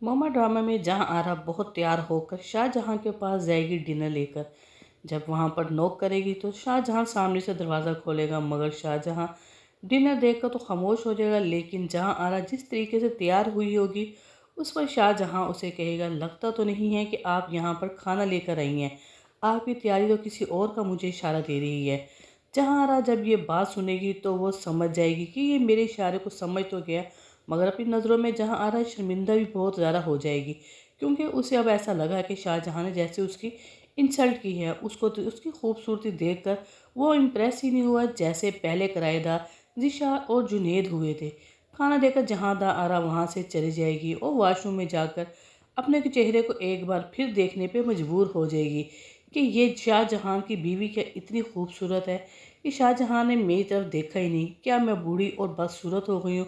मोमा drama में जहां आरा बहुत तैयार होकर शाहजहां के पास जाएगी डिनर लेकर। जब वहां पर नॉक करेगी तो शाहजहां सामने से दरवाज़ा खोलेगा, मगर शाहजहां डिनर देखकर तो खामोश हो जाएगा। लेकिन जहां आरा जिस तरीके से तैयार हुई होगी उस पर शाहजहां उसे कहेगा, लगता तो नहीं है कि आप यहाँ पर खाना लेकर आई हैं, आपकी तैयारी तो किसी और का मुझे इशारा दे रही है। जहां आरा जब ये बात सुनेगी तो वो समझ जाएगी कि ये मेरे इशारे को समझ तो गया, मगर अपनी नज़रों में जहां आरा शर्मिंदा भी बहुत ज़्यादा हो जाएगी, क्योंकि उसे अब ऐसा लगा कि शाहजहां ने जैसे उसकी इंसल्ट की है। उसको तो उसकी खूबसूरती देखकर वो इम्प्रेस ही नहीं हुआ जैसे पहले किराएदार जिशा और जुनेद हुए थे। खाना देकर जहां आरा वहां से चली जाएगी और वॉशरूम में जाकर अपने के चेहरे को एक बार फिर देखने पे मजबूर हो जाएगी कि ये शाहजहां की बीवी क्या इतनी खूबसूरत है कि शाहजहां ने मेरी तरफ देखा ही नहीं। क्या मैं बूढ़ी और बदसूरत हो गई हूँ?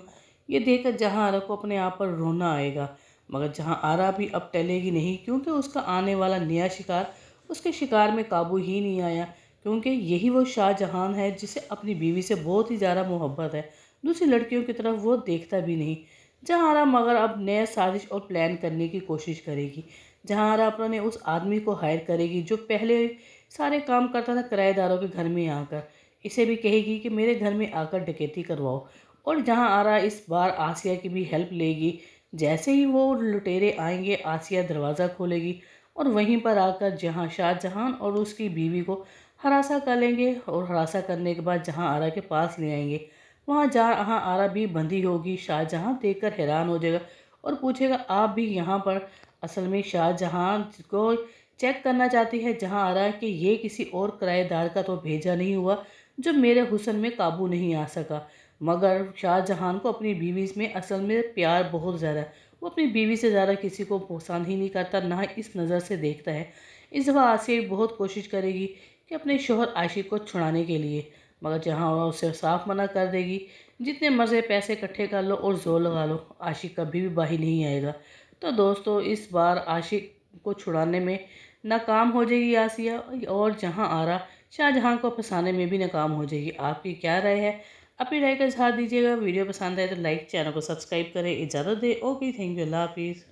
ये देखकर जहां आरा को अपने आप पर रोना आएगा, मगर जहां आरा भी अब टलेगी नहीं, क्योंकि उसका आने वाला नया शिकार उसके शिकार में काबू ही नहीं आया। क्योंकि यही वो शाहजहां है जिसे अपनी बीवी से बहुत ही ज़्यादा मोहब्बत है, दूसरी लड़कियों की तरफ वो देखता भी नहीं। जहां आरा मगर अब नया साजिश और प्लान करने की कोशिश करेगी। जहां आरा अपने उस आदमी को हायर करेगी जो पहले सारे काम करता था किराएदारों के घर में आकर। इसे भी कहेगी कि मेरे घर में आकर डकैती करवाओ। और जहां आरा इस बार आसिया की भी हेल्प लेगी। जैसे ही वो लुटेरे आएंगे, आसिया दरवाज़ा खोलेगी और वहीं पर आकर जहां शाहजहां और उसकी बीवी को हरासा कर लेंगे, और हरासा करने के बाद जहां आरा के पास ले आएंगे। वहां जहां आरा भी बंधी होगी, शाहजहां देखकर हैरान हो जाएगा और पूछेगा, आप भी यहाँ पर? असल में शाहजहां को चेक करना चाहती है जहां आरा कि ये किसी और किराएदार का तो भेजा नहीं हुआ जो मेरे हुस्न में काबू नहीं आ सका। मगर शाहजहां को अपनी बीवी में असल में प्यार बहुत ज़्यादा है। वो अपनी बीवी से ज़्यादा किसी को पसंद ही नहीं करता, ना इस नज़र से देखता है। इस दफ़ा आसिया बहुत कोशिश करेगी कि अपने शोहर आशिक को छुड़ाने के लिए, मगर जहाँ वह उसे साफ मना कर देगी। जितने मर्ज़े पैसे इकट्ठे कर लो और जोर लगा लो, आशिक कभी भी बाहर नहीं आएगा। तो दोस्तों, इस बार आशिक को छुड़ाने में नाकाम हो जाएगी आसिया, और जहाँ आरा शाहजहां को फंसाने में भी नाकाम हो जाएगी। आपकी क्या राय है? अपनी राय का इजहार दीजिएगा। वीडियो पसंद आए तो लाइक, चैनल को सब्सक्राइब करें। इजाज़त दें। ओके, थैंक यू, अल्लाह हाफिज़।